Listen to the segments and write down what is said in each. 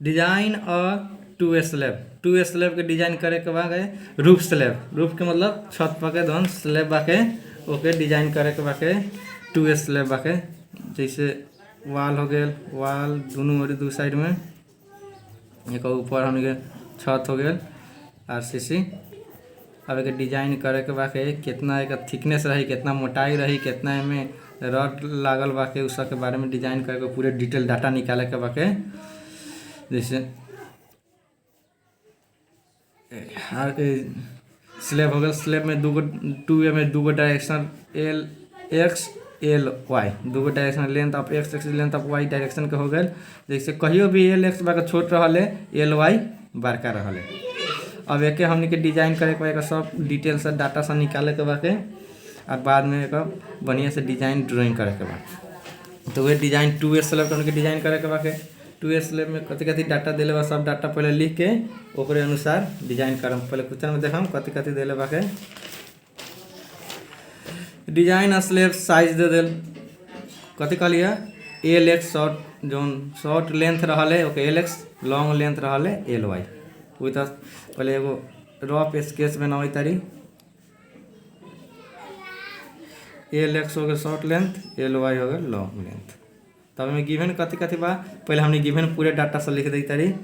Design to slab के design करे के बाद रूफ स्लैब, रूफ के मतलब छत पाके जौन स्लैब बाके ओके डिजाइन करे के बाके टू स्लैब बाके। जैसे वाल हो गए, वाल दोनों और दो साइड में, एक ऊपर हमने के छत हो गए आरसीसी। अब एक डिजाइन करे के बाके कितना एक थिकनेस रही, कितना मोटाई रही, कितना में रड लागल बाके उस सब के बारे में डिजाइन करके पूरे डिटेल डाटा निकाले के बाके। जैसे स्लैब हो गया, स्लैब में टू वे में दूगो direction L x L y, दूगो direction length of x axis length of y direction के हो गए। जैसे कहियो भी एल एक्स बाके छोट रहा एल वाई बड़का रहा। अब एक हमने के डिजाइन करे के सब डिटेल से डाटा से निकाले के बाके और बाद में एक बढ़िया से डिजाइन ड्राइंग करे के बाद। तो वह डिजाइन टू स्लैब के डिजाइन करे के बाके टू स्लैब में कथी कथी डाटा दिले बा सब डाटा पहले लिख के ओकरे अनुसार डिजाइन करम। पहले क्वेश्चन में देखम कथी कथी दिले बाके। डिजाइन स्लैब साइज दे दिल कथी कहलिए एल एक्स शॉर्ट जोन शॉर्ट लेंथ रहा okay L x, long length रहा एल वाई। वही तो पहले एगो रफ स्केच बनावे तारी। एल एक्स हो गए शॉर्ट लेंथ, एल वाई हो गए लॉन्ग लेंथ। तब हमें गिवन कथी कथी बा पहले हमने गिवन पूरे डाटा से लिख दी तारी।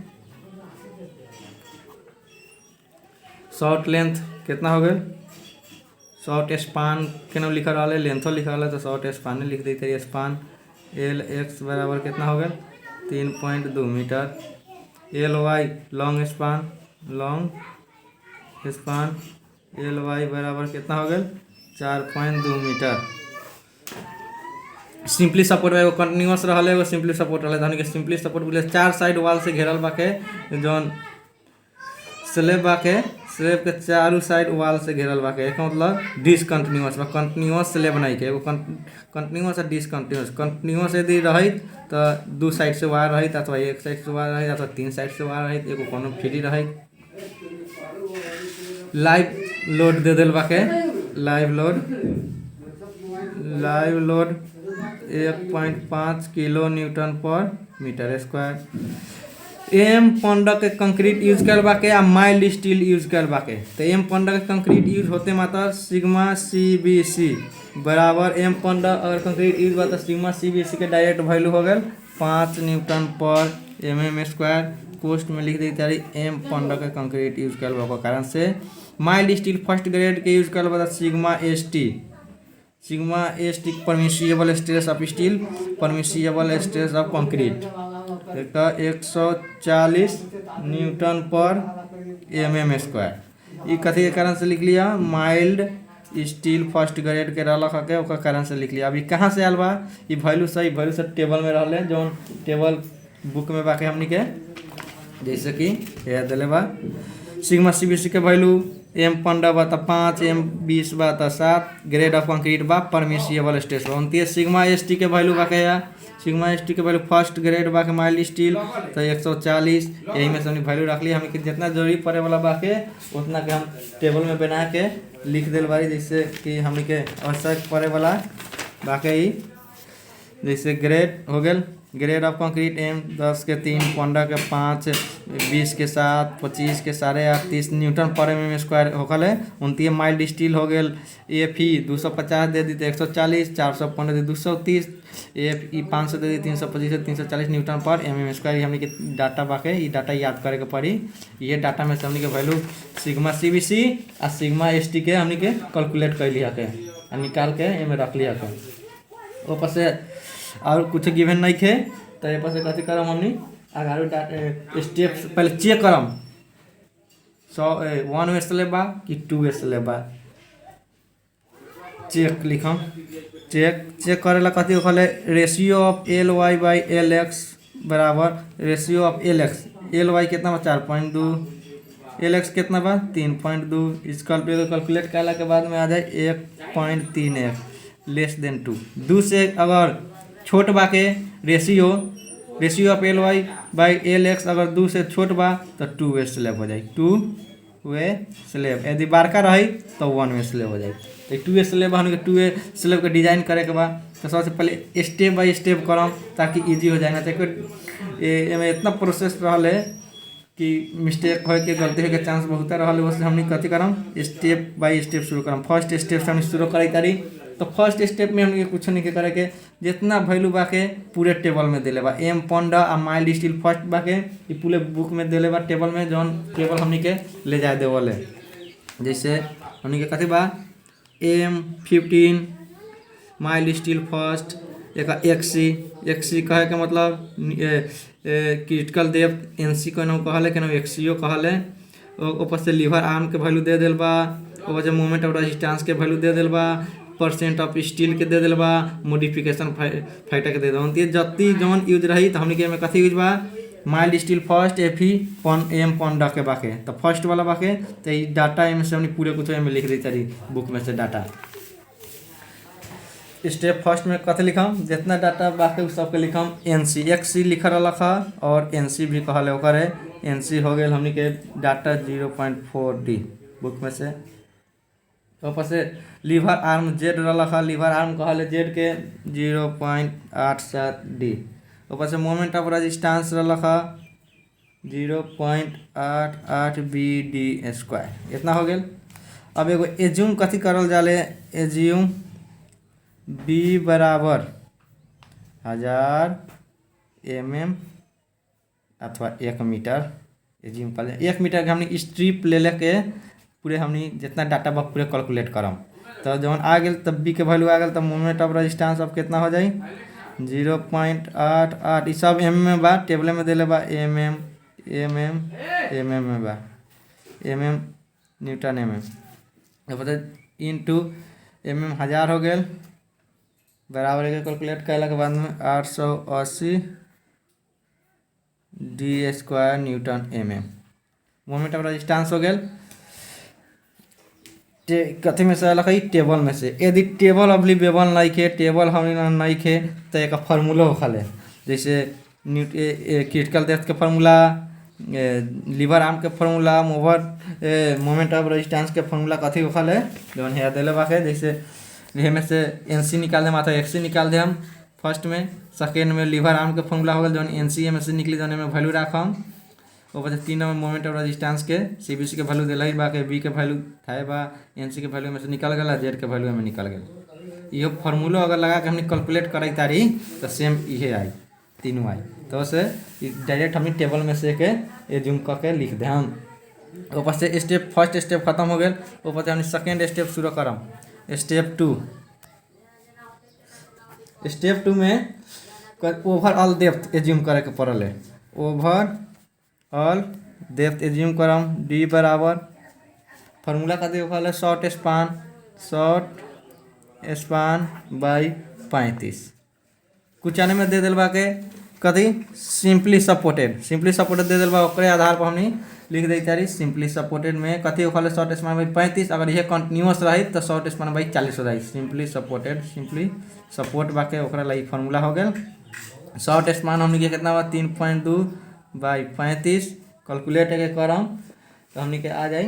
शॉर्ट लेंथ कितना हो गए, शॉर्ट स्पान के नाम लिखा रहा है, लेंथो लिखा रहा है तो शॉर्ट स्पान लिख दी तारी। स्पान एल एक्स बराबर कितना हो गए 3.2 metre. L Y long span, long span L Y बराबर कितना हो गया 4.2 मीटर। सिंपली सपोर्ट एगो कंटिन्यूअस रहा है, एगो सिंपली सपोर्ट रहा है। सिंपली सपोर्ट बोले चार साइड वाल से घेरल बाके जौन स्लैब बाके स्लैब के चारों साइड वाल से घेरल बाके। एक मतलब डिसकंटिन्यूअस बा, कंटिन्यूअस स्लैब नहीं के एगो कंटिन्यूअस और डिसकंटिन्यूअस। कंटिन्यूअस यदि रही तो दो साइड से वायर रही अथवा एक साइड से वायर रही अथवा तीन साइड से वायर रही, एगो कोनो फ्री रही। लाइव लोड दे दिल बाके, live load 1.5 kilo newton per metre square. M 15 के कंक्रीट यूज कर बाके आ माइल्ड स्टील यूज कर बाके। तो एम 15 के कंक्रीट यूज होते मात्र सिग्मा CBC बराबर एम 15 अगर कंक्रीट यूज बा तो सिग्मा CBC के डायरेक्ट वैल्यू हो गए 5 न्यूटन पर mm स्क्वायर। पोस्ट में लिख दी तारी एम 15 के कंक्रीट यूज कर बा कारण से। माइल्ड स्टील फर्स्ट ग्रेड के यूज कर बा sigma ST permissible stress of steel, permissible stress of concrete 140 Newton पर mm स्क्वायर। ये कथी के कारण से लिख लिया माइल्ड स्टील फर्स्ट ग्रेड के रहा के ओकर कारण से लिख लिया। अभी कहाँ से आल बा ये वैल्यू सही वैल्यू से टेबल में रहा जो टेबल बुक में बाके हमनी के जैसे कि यह दिले बा सिग्मा CBC के वैल्यू M 15 बा 5, M 20 बा 7, ग्रेड ऑफ कंक्रीट बा परमिसिबल स्ट्रेस 29। सिग्मा ST के वैल्यू बा के सिग्मा ST के वैल्यू फर्स्ट ग्रेड बा के माइल्ड स्टील तो 140। यही में से हमने वैल्यू रख ली। हमें जितना जरूरी पड़े वाला बा के उतना के हम टेबल में बना के लिख दिल बारी जैसे कि हमने के आवश्यक पड़े वाला बाकी ही। जैसे ग्रेड हो गए ग्रेड ऑफ कंक्रीट M 10 के 3, 15 के 5, 20 के 7, 25 के 8.5, 30 न्यूटन पर mm स्क्वायर होकल है। 29 माइल्ड स्टील हो गए FE 250 दे दी तो 140, 415 दे 230, FE 500 दे दी 325 से 340 न्यूटन पर mm स्क्वायर। हमने के डाटा बाके ये डाटा याद करे के पड़ी। ये डाटा में से हमने के वैल्यू सिग्मा CBC और सिग्मा ST के हमने के कैलकुलेट कर लिया के निकाल के एमे रख लिया के। ऊपर से और कुछ गिवन नहीं थे तो ये पास कथी करम हमनी अगर स्टेप्स पहले चेक करम 1 वे स्लैब बा कि 2 वे स्लैब बा। चेक लिखम चेक करेला कथी होखले ratio of LY by LX बराबर रेशियो ऑफ LY कितना बा 4.2, LX कितना बा 3.2। इसका कैलकुलेट करला के बाद में आ जाए 1.31 लेस देन 2। 2 से अगर छोट बा के ratio of LY by LX अगर 2 से छोट बा तो 2 वे स्लैब हो जाए 2 वे स्लैब। यदि बड़का रही तो 1 वे स्लैब हो जाए। टू स्लैब हमने टू स्लैब के डिजाइन करे के बाद तो सबसे पहले स्टेप बाय स्टेप करम ताकि इजी हो जाए ना तो इतना प्रोसेस रहा कि मिस्टेक हो के गलती के चांस बहुत रहा उससे हमने कथी करम स्टेप बाय स्टेप शुरू करम। फर्स्ट स्टेप से हमने शुरू करे तारी तो फर्स्ट स्टेप में हमने कुछ नहीं करे के जितना वैल्यू बाके पूरे टेबल में दिले बा एम पंडा आ माइल्ड स्टील फर्स्ट बाके ये पूरे बुक में दिले बा टेबल में जौन टेबल हमने के ले जाए देवल जैसे हमने के कथी बा M15 माइल्ड स्टील फर्स्ट एक एक्सी कहे के मतलब क्रिटिकल डेप्थ NC को कहले के एक्सीओ कहले ऊपर से लीवर आर्म के वैल्यू दे दिल बा ऊपर से मोमेंट ऑफ रेजिस्टेंस के वैल्यू दे दिल बा परसेंट ऑफ स्टील के दे दिल बा मॉडिफिकेशन फाइटर के दे दो जति जौन यूज रही तो हमने के में कथी यूज बा माइल्ड स्टील फर्स्ट एम पंडा के बाके तो फर्स्ट वाला बाके तो ये डाटा एम से हमने पूरे कुछ में लिख दी तारी बुक में से डाटा स्टेप फर्स्ट में कथी लिखम जितना डाटा बाकी उस सबके लिखम NC XC लिख रहा और NC भी कहले ओकर NC हो गए हमने के डाटा 0.4D बुक में से ऊपर से लीवर आर्म जेड रहा लीवर आर्म कहले जेड के 0.87D ऊपर से मोमेंट ऑफ रेजिस्टेंस रहा 0.88BD² इतना हो गया। अब एगो एज्यूम कथी करल जाले एज्यूम B बराबर 1000 mm अथवा 1 मीटर एज्यूम कर 1 मीटर के हमने स्ट्रिप ले लेके पूरे हमने जितना डाटा बा पूरे कैलकुलेट करम तो जब आ गए तब बी के वैल्यू आ गए तब मोमेंट ऑफ रेजिस्टेंस अब कितना हो जाए 0.88 ये सब एम में बा टेबल में दिले बा mm में बा न्यूटन बता इंटू1000 हो गए बराबर के कैलकुलेट कैला के बाद में 880 D² Newton moment of resistance हो गए कथी में से लखई टेबल में से यदि टेबल अवेलेबल नहीं खे टेबल हम नहीं खे तो एक फार्मूला हो खाले जैसे क्रिटिकल डेप्थ के फार्मूला लीवर आर्म के फार्मूला मोमेंट ऑफ रेजिस्टेंस के फार्मूला कथी हो खाले जौन है दिले बाके जैसे ये में से NC निकाल दे अथवा XC निकाल दे हम फर्स्ट में सेकेंड में लीवर आर्म के फार्मूला हो गया जौन NC में से निकली जौन में वैल्यू रखम ऊपर से 3 नंबर मोमेंट ऑफ रेजिस्टेंस के CBC के वैल्यू दिलाई बा के B के वैल्यू थाए बा NC के वैल्यू में से निकल गया Z के वैल्यू में निकल गया ये फार्मूला अगर लगा के हमने कैलकुलेट कराई तारी तो सेम ये आई तीनों आई तो से डायरेक्ट हमने टेबल में से के एज्यूम करके लिख दे हम ऊपर से स्टेप फर्स्ट स्टेप खत्म हो गया ऊपर से हमने सेकेंड स्टेप शुरू करम स्टेप 2 में ओवरऑल डेप्थ एज्यूम करे के पड़ल है ओवरऑल डेप्थ एज्यूम करम D बराबर फार्मूला का दे है शॉर्ट स्पान बाई 35 कुछ आने में दे दिल बा के कथी सिंपली सपोर्टेड दे दिल बा ओकरे आधार पर हमने लिख दी तारी सिंपली सपोर्टेड में कथी हो खाले शॉर्ट स्पान बाई 35 अगर ये कंटिन्यूअस रही तो शॉर्ट स्पान बाई 40 हो जाए सिंपली सपोर्ट बाके ओकरा लगी फार्मूला हो गया शॉर्ट स्पान हमने के कितना बा 3.2 बाई 35 कैलकुलेट के करम तो हमने के आ जाए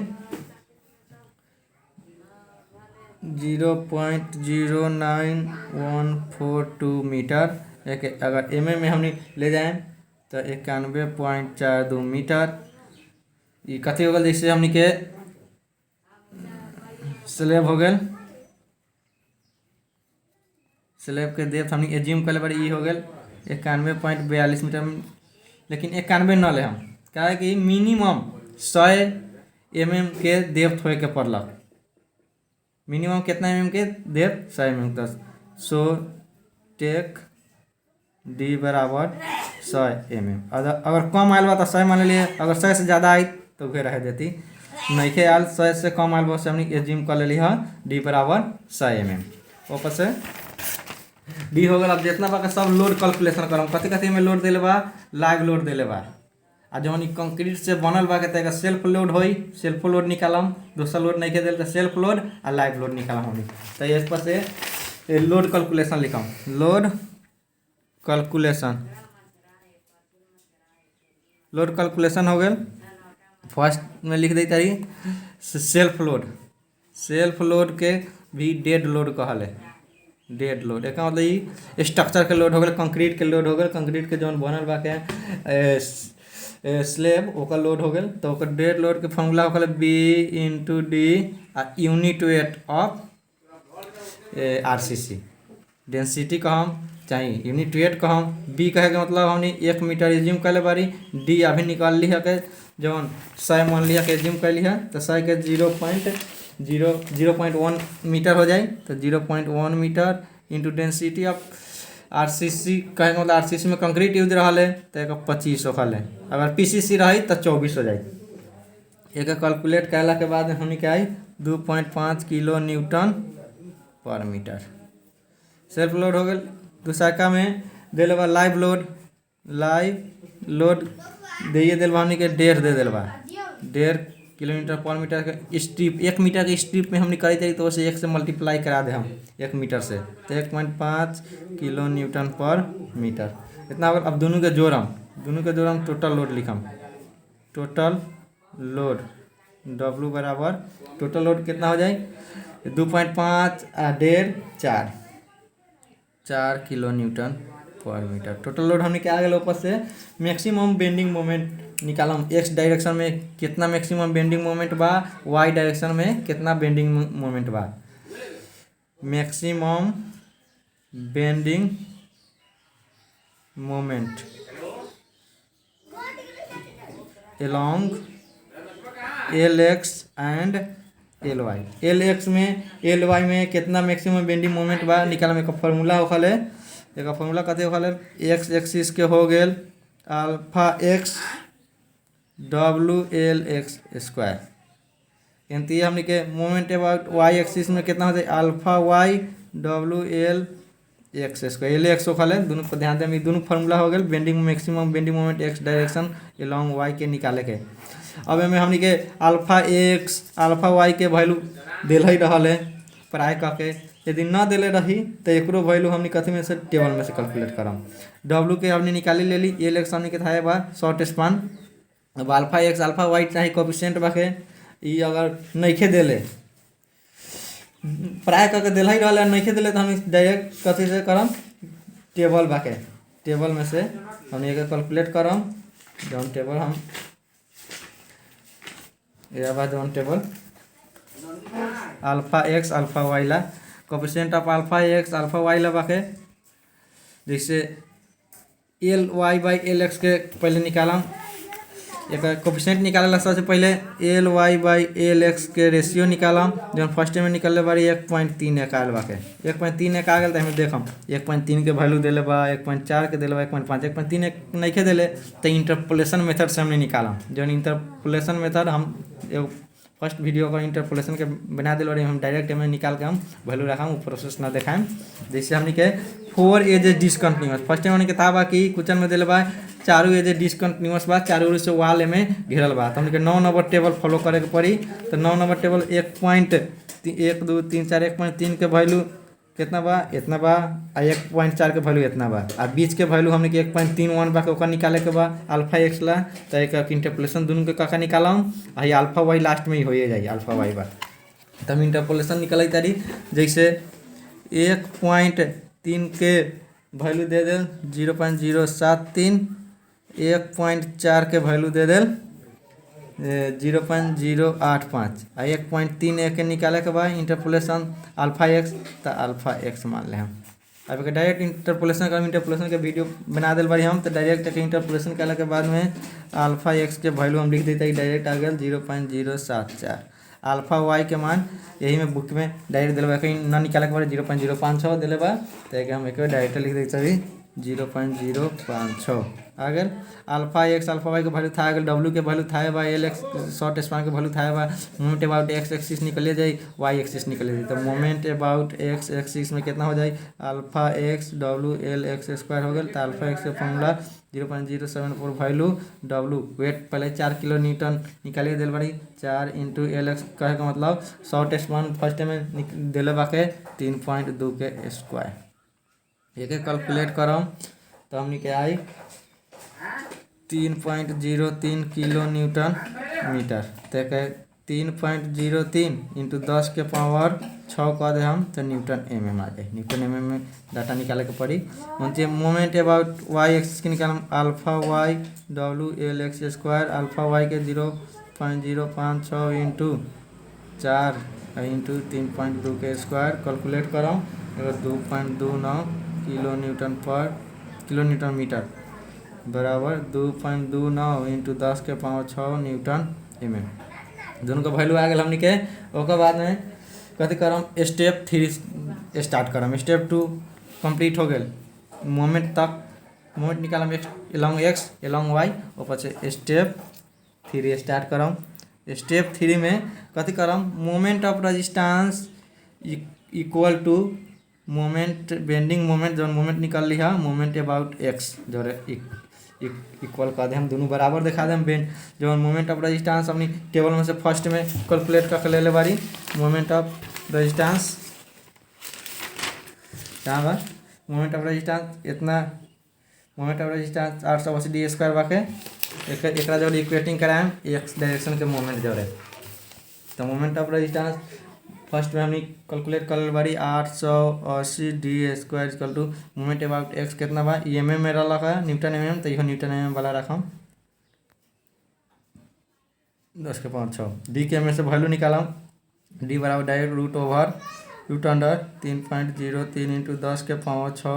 0.09142 मीटर एक अगर mm में हमने ले जाए तो 91.42 मीटर ये कथी हो गया जैसे हमने के स्लैब हो गया स्लैब के डेप्थ हमने एज्यूम कर बड़ी हो गया 91.42 मीटर लेकिन 91 न ले हम क्या है कि मिनिमम 100 mm के डेप्थ होए के पड़लक मिनिमम कितना mm के डेप्थ 100 mm तक सो टेक D बराबर 100 mm अगर कम आयल बा तो 100 मान लिए अगर 100 से ज़्यादा आई तो वे रह देती नहीं के आयल 100 से कम आयल बस हमने एज्यूम कर ली हाँ D बराबर 100 mm ऊपर से D हो गया अब जितना बा सब लोड कैलकुलेशन करम कथी में लोड दिले बा लाइव लोड दिले बा आ जौन कंक्रीट से बनल बा के सेल्फ लोड होई सेल्फ लोड निकालम दूसरा लोड नहीं के दिल तो सेल्फ लोड आ लाइव लोड निकालम हमनी तो इस पर से लोड कैलकुलेशन लिखम लोड कैलकुलेशन हो गया फर्स्ट में लिख दी तारी सेल्फ लोड के भी डेड लोड कहल है। डेड लोड एक मतलब ई स्ट्रक्चर के लोड हो गए, कंक्रीट के लोड हो गए, कंक्रीट के जौन बनल बा के स्लेब ओकर लोड हो गए, तो ओकर डेड लोड के फॉर्मूला हो गया B into D unit weight of RCC। Density कहम चाहिए, यूनिट वेट कहम, बी कहे के मतलब हमने 1 मीटर एज्यूम कर ले बारी, डी अभी निकाल ली है के जौन 100 मान लिया के एज्यूम कर लिया, तो 100 के 0.1 मीटर हो जाए, तो 0.1 metre into density of RCC कहे मतलब RCC में कंक्रीट यूज रहा है तो एक 25 होखल है, अगर PCC रही तो 24 हो जाए। एक कैलकुलेट कैला के बाद हमने क्या आई 2.5 kilo newton per metre self load हो गए। दूसरा में दिल बा लाइव लोड दिए दिल हमने के 1.5 दे दिल बा 1.5 किलोमीटर पर मीटर का स्ट्रिप, 1 मीटर के स्ट्रिप में हमने करी थी तो उसे 1 से मल्टीप्लाई करा दे हम 1 मीटर से, तो 1.5 किलो न्यूटन पर मीटर इतना। अब दोनों के जोड़म टोटल लोड लिखम, टोटल लोड W बराबर टोटल लोड कितना हो जाए 2.5 1.5 4 kilo newton per metre. Total load हमने क्या आ गया ऊपर से मैक्सिमम बेंडिंग मोमेंट निकालम, एक्स डायरेक्शन में कितना मैक्सिमम बेंडिंग मोमेंट बा, वाई डायरेक्शन में कितना बेंडिंग मोमेंट बा। Maximum bending moment along LX and LY, LX में LY में कितना मैक्सिमम बेंडिंग मोमेंट बा निकालम, एक फार्मूला होखल है, एक फार्मूला कते होखल है एक्स एक्सिस के हो गेल अल्फा एक्स WL(x)² यानी हमने के मोमेंट अबाउट वाई एक्सिस में कितना हो जाए अल्फा वाई WL(x)² LX होखल है, दोनों पर ध्यान दें, दोनों फार्मूला हो गए bending maximum bending moment x direction along y के निकाले के। अब में हमने के अल्फा एक्स अल्फा वाई के वैल्यू दिल ही रहा है प्राय करके, यदि ना दिले रही तो एक वैल्यू हमने कथी में से टेबल में से कैलकुलेट करम। W के हमने निकाली ले ली, LX हमने के था बा शॉर्ट स्पान, अब अल्फा एक्स अल्फा वाई चाहे कोफिशिएंट बाके ई अगर नइखे देले प्राय करके दिल ही रहा नइखे दिले तो हम डायरेक्ट कथी से करम टेबल बाके, टेबल में से हम एक कैलकुलेट करम जौन टेबल हम यह बाद जौन table alpha x alpha y ला coefficient of alpha x alpha y ला बाके, जैसे LY/LX के पहले निकालम, एक कोफिशिएंट निकाले सबसे पहले LY/LX के रेशियो निकालम, जौन फर्स्ट में निकल बारी 1.31 आयल बाके, 1.31 आ गए तो हमें देखम 1.3 के वैल्यू दिले बा 1.4 के दिले बा 1.5 1.3 नहीं के दिले तो इंटरपोलेशन मेथड से हमने निकालम, जौन इंटरपोलेशन मेथड हम फर्स्ट वीडियो का इंटरपोलेशन के बना दिल रही हम डायरेक्ट में निकाल के हम वैल्यू रखा प्रोसेस ना देखाएं। जैसे हमने के 4 एजेस डिसकंटिन्यूअस फर्स्ट में हमने के था बा कि क्वेश्चन में दिले बा चारों एजेस डिसकंटिन्यूअस बा, चारों ओर से वाल में घेरल बा, तो हमने के 9 नंबर टेबल फॉलो करे के पड़ी, तो 9 नंबर टेबल 1.1 2 3 4 1.3 के वैल्यू कितना बा इतना बा, 1.4 के वैल्यू इतना बा, आ बीच के वैल्यू हमने के 1.31 बा के ओकर निकाले के बा अल्फा एक्स ला, तो एक इंटरपोलेशन दोनों के का निकालम आ अल्फा वाई लास्ट में ही हो जाए अल्फा वाई बा, तो हम इंटरपोलेशन निकाल तारी। जैसे 1.3 के वैल्यू दे दे 0.073, 1.4 के वैल्यू दे दे 0.085 आ 1.3 के निकाले के बाद इंटरपोलेशन अल्फा एक्स तो अल्फा एक्स मान ले हम। अब डायरेक्ट इंटरपोलेशन कर इंटरपोलेशन के वीडियो बना दिल बारी हम, तो डायरेक्ट इंटरपोलेशन कैला के बाद में अल्फा एक्स के वैल्यू हम लिख देते डायरेक्ट आ गया 0.074, अल्फा वाई के मान यही में बुक में डायरेक्ट दिल कहीं ना निकाले के बाद 0.056 दिले बा, तो हम एक डायरेक्ट लिख देते 0.056 आ गए। अल्फा एक्स अल्फा वाई के वैल्यू था आ गए, W के वैल्यू था बा, LX शॉर्ट स्पान के वैल्यू था बा, मोमेंट अबाउट एक्स एक्सिस निकले जाए वाई एक्सिस निकले जाए, तो मोमेंट अबाउट एक्स एक्सिस में कितना हो जाए अल्फा एक्स WL(x)² हो गया, तो अल्फा एक्स का फॉर्मूला 0.074 वैल्यू W वेट पहले 4 किलो न्यूटन निकालिए दिल बड़ी 4 × LX कहे का मतलब शॉर्ट स्पान फर्स्ट में दिले बाके 3.2 के स्क्वायर, एक कैलकुलेट करम तो हमने के आई 3.03 किलो न्यूटन मीटर, तो 3.03 इंटू 10 के पावर 6 कह दे हम तो न्यूटन mm आ जाए। न्यूटन mm में डाटा निकाले के पड़ी। उनके मोमेंट अबाउट वाई एक्सिस के निकाल alpha Y WL(x²) alpha y के 0.056 इंटू 4 इंटू 3.2 के स्क्वायर कैलकुलेट करो 2.29 किलो न्यूटन मीटर बराबर 2.29 इंटू 10 के पावर 6 न्यूटन mm। दोनों का वैल्यू आ गया हमने के। ओकर बाद में कथी करम स्टेप 3 स्टार्ट करम। स्टेप 2 कंप्लीट हो गए। मोमेंट तक मोमेंट निकालम एलोंग एक्स एलोंग वाई ऊपर से स्टेप 3 स्टार्ट करम। स्टेप 3 में कथी करम moment of resistance equal to moment bending moment जो मोमेंट निकल ली है मोमेंट अबाउट एक्स जो इक्वल कर दे हम दोनों बराबर दिखा दे हम बेंड जो मोमेंट ऑफ रेजिस्टेंस अपनी टेबल में से फर्स्ट में कैलकुलेट कर ले बारी। मोमेंट ऑफ रेजिस्टेंस कहाँ बा मोमेंट ऑफ रेजिस्टेंस इतना मोमेंट ऑफ रेजिस्टेंस 880d² बाके एक जो इक्वेटिंग कराएं एक्स डायरेक्शन के मोमेंट जो रहे तो मोमेंट ऑफ रेजिस्टेंस फर्स्ट में हमने कैलकुलेट कर बारी 880d² equal to moment about x कितना बा mm में रहा है न्यूटन mm तो यह न्यूटन mm वाला रखम 10 के पावर 6 डी के में से वैल्यू निकालम डी बराबर डायरेक्ट रूट अंडर 3.03 इंटू 10 के पावर 6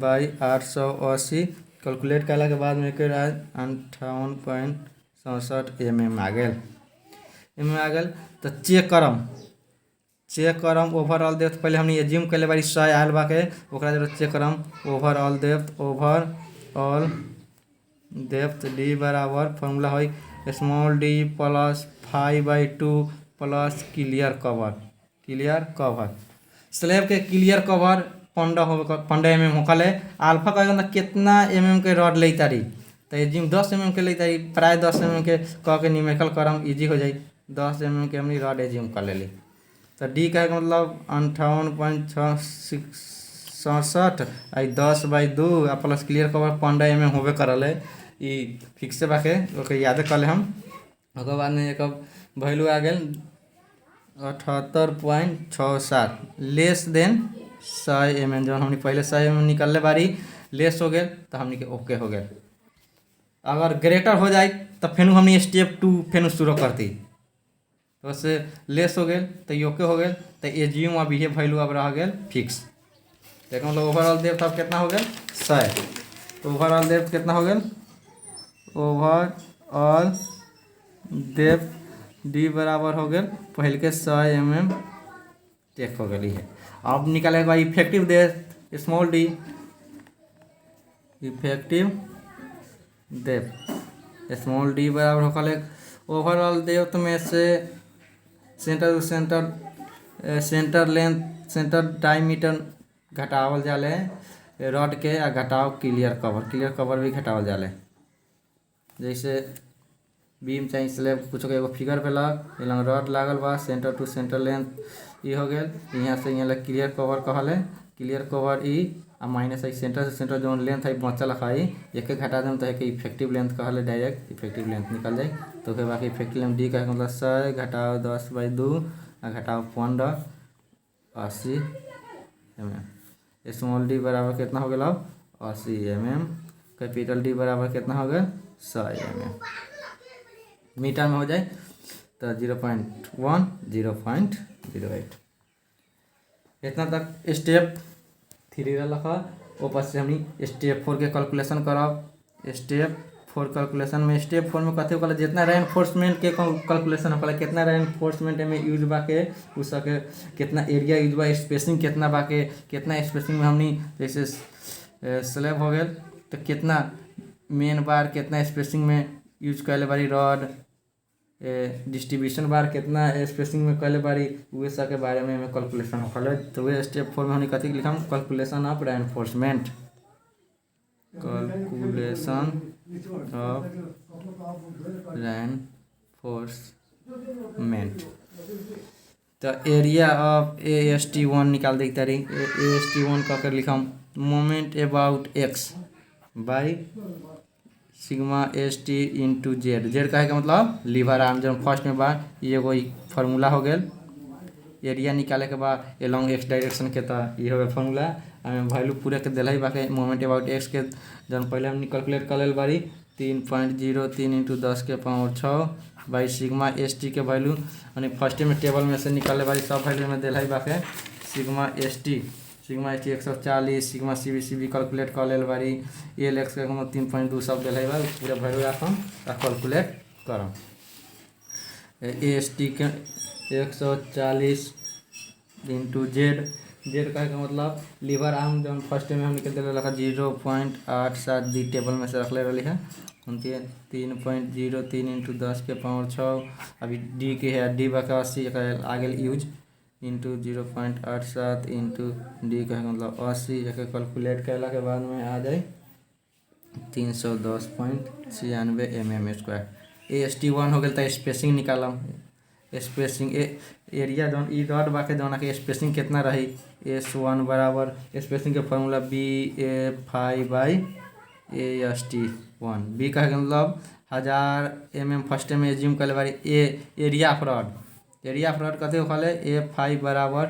बाई 880 कैलकुलेट करला के बाद में 58.67 mm आ गए। तो चेक करम ओवरऑल डेप्थ पहले हमने एज्यूम कर ले बारी 100 आयल बाके ओकरा जरूरत चेक करम ओवरऑल डेप्थ डी बराबर फॉर्मूला है small D plus 5/2 plus clear cover slab के क्लियर कवर 15 mm होकल है। अल्फा का कितना mm के रॉड ले तारी तो एज्यूम 10 mm के ले तारी प्राय 10 mm के कह के न्यूमेरिकल करम इजी हो जाए 10 mm के हमने रॉड एज्यूम कर ले तो डी का मतलब 58.67 आई 10/2 प्लस क्लियर कवर 15 mm होबे करल है ई फिक्स से बाके ओके याद कर ले हम। ओकर बाद में एक वैल्यू आ गए 78.67 लेस देन 100 mm जो हमने पहले 100 mm निकलने बारी लेस हो गए तो हमने के ओके हो गए। अगर ग्रेटर हो जाए तो फिर हमने स्टेप 2 फिर शुरू करती तो उससे लेस हो गए तो ये ओके हो गए तो एजियम अब ये वैल्यू अब रह गए फिक्स। देखो मतलब ओवरऑल डेप्थ अब कितना हो गया 100 तो ओवरऑल डेप्थ कितना हो गया ओवरऑल डेप्थ डी बराबर हो गया पहले के 100 mm टेक हो गई है। अब निकालेगा effective depth small D effective depth small D बराबर होकर ओवरऑल डेप्थ में से सेंटर सेंटर डायमीटर घटावल जाले रॉड के आ घटाव क्लियर कवर भी घटावल जाले। जैसे बीम चाहिए स्लैब कुछ एगो फिगर पे लग रॉड लागल बा सेंटर टू सेंटर लेंथ ये हो गया यहाँ से यहाँ क्लियर कवर कहल है क्लियर कवर ई आ माइनस आई सेंटर से सेंटर जो लेंथ है बचल है एक घटा दें तो एक इफेक्टिव लेंथ कहल है डायरेक्ट इफेक्टिव लेंथ निकल जाए तो फिर बाकी इफेक्टिव लेंथ डी का मतलब 100 घटाओ 10/2 आ घटाओ 15 80 mm स्मॉल डी बराबर कितना हो गया 80 mm कैपिटल डी बराबर कितना हो गया 100 mm मीटर में हो जाए तो 0.1 0.08 इतना तक स्टेप 3 रखा। ऊपर से हमने स्टेप 4 के कैलकुलेशन करब। स्टेप 4 कैलकुलेशन में स्टेप 4 में कथी होगा जितना रेनफोर्समेंट के कैलकुलेशन होगा कितना रेनफोर्समेंट में यूज बाके उसके कितना एरिया यूज बा स्पेसिंग कितना बाके कितना स्पेसिंग में हमने जैसे स्लैब हो गए तो कितना मेन बार कितना स्पेसिंग में यूज कैले बारी रॉड डिस्ट्रीब्यूशन बार कितना स्पेसिंग में कैले बारी वे सब के बारे में कैलकुलेशन होखल तो वे स्टेप 4 में हमने कथी लिखम कैलकुलेशन ऑफ रेनफोर्समेंट तो एरिया ऑफ AST1 निकाल दी तारी AST1 का कर लिखम moment about x by sigma S t into z. Z कहे का मतलब लीवर आर्म जब फर्स्ट में बा ये कोई फार्मूला हो गया। एरिया निकाले के बाद एलोंग एक्स डायरेक्शन के तो ये हो गया फार्मूला। हमें वैल्यू पूरे के दिल बाकी मोमेंट अबाउट एक्स के जब पहले हमने कैलकुलेट कर ले बारी 3.03 इंटू 10 के power 6 by sigma S T के वैल्यू यानी फर्स्ट में टेबल में से निकाले बारी सब वैल्यू में दिल बाकी sigma S T 140 sigma C B calculate कर ले बारी एल एक्स के 3.2 सब दिल बा पूरा वैल्यू रखम कैलकुलेट करम। एस टी के 140 इंटू जेड। जेड का मतलब लीवर आर्म जब फर्स्ट में हम निकल रखा 0.87 दी टेबल में से रख ले रही है 3.03 इंटू 10 के पावर 6। अभी डी के है डी बाका 80 आगे यूज इंटू 0.87 इंटू डी का मतलब 80 एक कैलकुलेट कैला के बाद में आ जाए 310.96 mm²। एस टी 1 हो गया तो स्पेसिंग निकालम। स्पेसिंग एरिया जौन ई डॉट बाके जौन के स्पेसिंग कितना रही S1 बराबर स्पेसिंग के formula B A phi by A S T 1। B का मतलब 1000 mm फर्स्ट में एज्यूम कर बारी एरिया फ्रॉड कते खोले ए फाई बराबर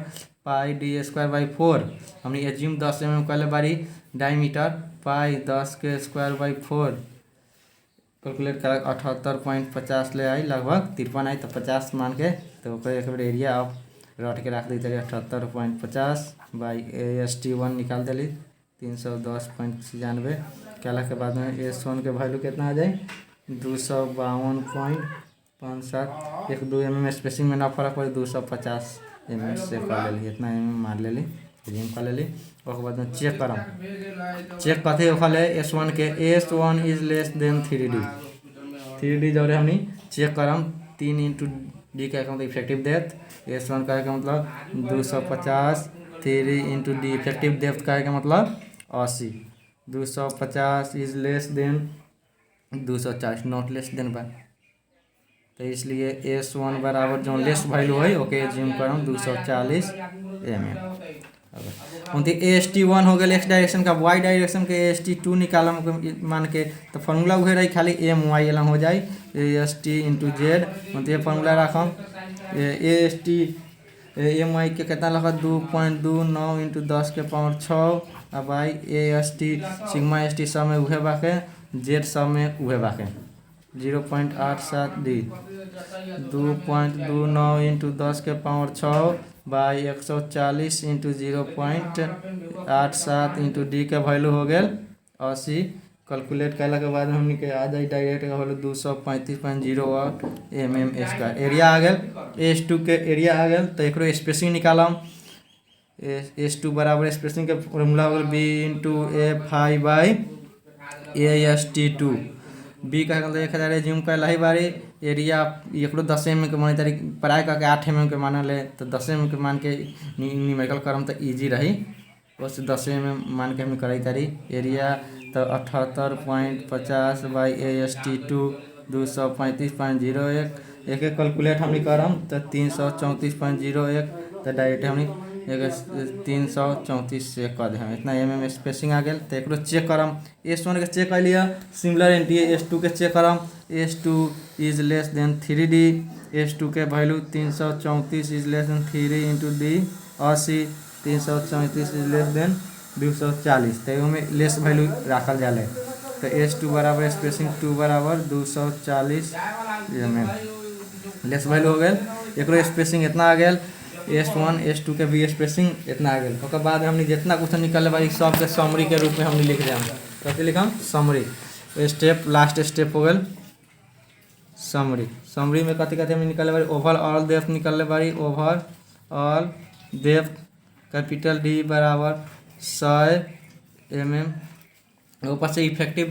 पाई डी स्क्वायर बाई 4। हमने एज्यूम 10 mm कर बारी डायमीटर पाई 10 के स्क्वायर बाई 4 कैलकुलेट कर 78.50 ले आई लगभग 53 आई तो 50 मान के तो एक बार एरिया ऑफ रट के रख दी 78.50 बाई एस टी 1 निकाल दिली 310.96 कैला के बाद में S1 के वैल्यू कितना आ जाए 252.57 एक 2 mm स्पेसिंग में ना फर्क पड़े 250 mm से कर ले इतना mm मार ले जिम कर ले बाद में चेक करम। चेक कथे खोले S1 के S1 is less than 3D जब हमने चेक करम 3 इंटू डी का मतलब इफेक्टिव डेप्थ S1 का मतलब 250 3 इंटू डी इफेक्टिव डेप्थ का मतलब 80 250 is less than 240 not less than बा तो इसलिए S1 बराबर जो लेस वैल्यू है ओके जिम करम 240 mm। AST1 हो गया एक्स डायरेक्शन का वाई डायरेक्शन के AST2 निकालम मान के तो फार्मूला उहे रही खाली एम वाई एल हो जाए AST इंटू जेड मतलब ये फार्मूला रखम AST एम वाई के कितना लगा 2.29 इंटू 10 के पावर 6 अब बाई AST सिग्मा ST सब में उहे बाके जेड सब में उहे बाके 0.87 डी 2.29 इंटू 10 के power 6 by 140 into 0.87 into D के वैल्यू हो गया 80 कैलकुलेट कैला के बाद हमने के आ जाए डायरेक्ट का वैल्यू 235.08 mm²। एरिया आ गया S2 के एरिया आ गया तो एक स्पेसिंग निकालम S2 बराबर स्पेसिंग के फॉर्मूला हो गया B into A phi by AST2। B का मतलब 1000 जिम कर लाई बारी एरिया एक 10 mm के मान तारीख पढ़ाई करके 8 mm के मान ले तो 10 mm के मान के न्यूमेरिकल करम तो इजी रही बस 10 mm मान के हम कराई तारी एरिया तो 78.50 बाई AST2 235.01 एक कैलकुलेट हमने करम तो 334.01 तो डायरेक्ट हमने 334 से कर दे इतना mm स्पेसिंग आ गया तो एक चेक करम S1 के चेक कर लिया सिमिलर एंटी S2 के चेक करम S2 is less than 3D S2 के value 334 is less than 3 into D 80 334 is less than 240 तो में लेस वैल्यू रखल जाए तो S2 बराबर स्पेसिंग 2 बराबर 240 mm लेस वैल्यू हो गया एक स्पेसिंग इतना आ गया S1 S2 के भी स्पेसिंग इतना आ गया उसके बाद हमने जितना क्वेश्चन निकल भाई सब के समरी के रूप में हमने लिख दिया कैसे लिखम समरी स्टेप लास्ट स्टेप हो गया समरी में कथी हमने निकल बारी ओवरऑल डेप्थ निकल बारी ओवरऑल डेप्थ कैपिटल D बराबर 100 mm ऊपर से इफेक्टिव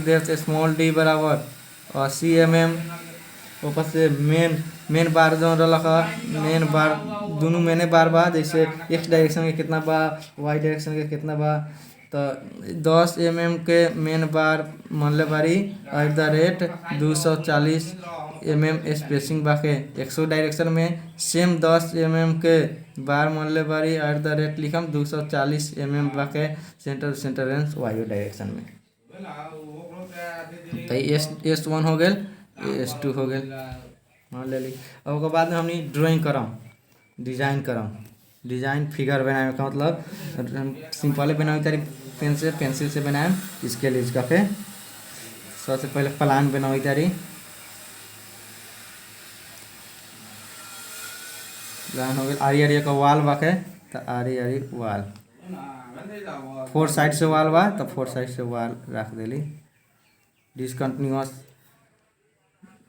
डेप्थ स्मॉल d बराबर 80 mm ऊपर से मेन बार जो रहा मेन बार दोनों मेने बार बा जैसे एक्स डायरेक्शन के कितना बा वाई डायरेक्शन के कितना बा तो 10 mm के मेन बार मान ले बारी @ 240 mm स्पेसिंग बाके 100 डायरेक्शन में सेम 10 mm के बार मोहल्ले बारी @ लिखम 240 mm बाके सेंटर रेंज वायु डायरेक्शन में। तो S1 हो गए, S2 हो गए, मान ले ली। अब ओकर बाद में हमनी ड्राइंग करम, डिजाइन फिगर बनाए का मतलब सिंपल बनाए तारी पेंसिल से बनाए स्केल यूज करके। सबसे पहले प्लान बनाई तारी, प्लान हो गया। आरी का वाल बाके तो आरी वाल 4 साइड से वाल बा तो 4 साइड से वाल रख देली।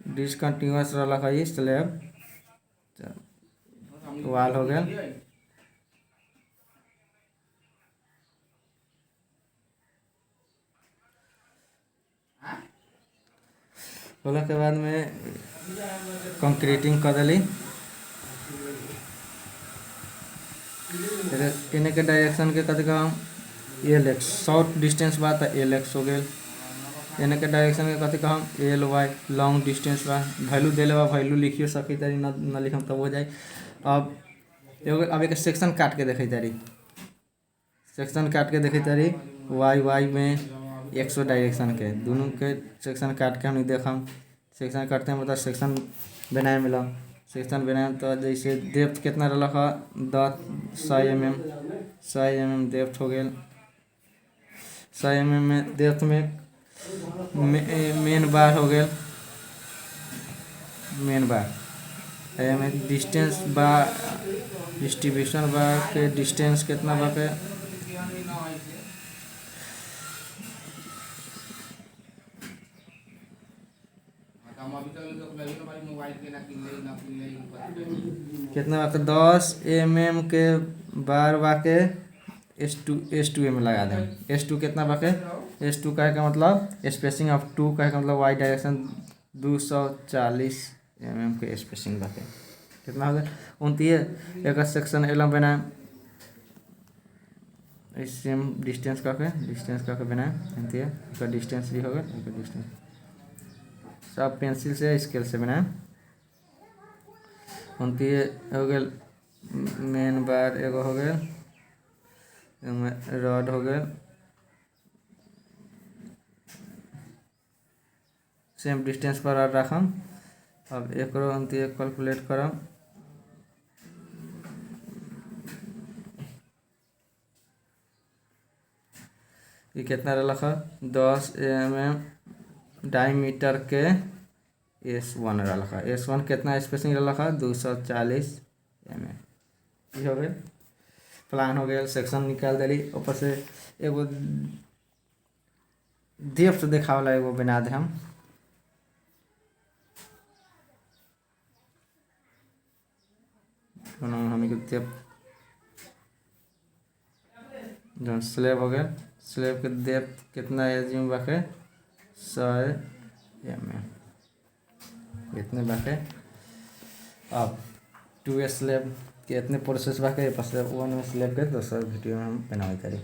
डिसकंटिन्यूअस रहा है स्लैब वाल हो गया। होला के बाद में कंक्रीटिंग कर देली। इन्हें के डायरेक्शन के कथी कहम LX, शॉर्ट डिस्टेंस बा तो LX हो गए। इन्हें के डायरेक्शन के कथी कहम LY, लॉन्ग डिस्टेंस बा। वैल्यू देले बा, वैल्यू लिखियो सकी तारी, न लिखम तब हो जाए। अब एक सेक्शन काट के देखे तारी, वाई में 100 डायरेक्शन के दोनों के सेक्शन काट के हम देखम। सेक्शन काटते हैं मतलब सेक्शन बनाए मिला। सेक्शन बनाए तो जैसे डेप्थ कितना रहा 100 mm डेप्थ हो गया। 100 mm में डेप्थ में मेन बार हो गया, मेन बार में डिस्टेंस बा, डिस्ट्रीब्यूशन बा के डिस्टेंस कितना बा के कितना बा 10 mm के बार बा के S2 में लगा दें। S2 कितना बा के S2 कहे का मतलब स्पेसिंग ऑफ 2 कहे का मतलब वाई डायरेक्शन 240 mm के स्पेसिंग बा के कितना हो गया 29। एक सेक्शन एलम बनाए सेम डिस्टेंस करके बनाए इसका डिस्टेंस भी हो गया, इसका डिस्टेंस सब पेंसिल से स्केल से बनाए। 29 हो गया। मेन बार एगो हो गया, रॉड हो गया, सेम डिस्टेंस पर रॉड रखम। अब एक कैलकुलेट करम। ये कितना रहा 10 mm डायमीटर के S1 रहा। S1 कितना स्पेसिंग रहा 240 mm। हो गए प्लान हो गया। सेक्शन निकाल दिली। ऊपर से एगो डेप्थ देखा वाला एगो बना दे हम। डेप्थ स्लैब हो गया। स्लैब के डेप्थ कितना एज्यूम बाके 100 mm इतने बाके। अब 2 स्लैब के इतने प्रोसेस बाके 1 स्लैब के दोसर वीडियो में हम बनावे करी।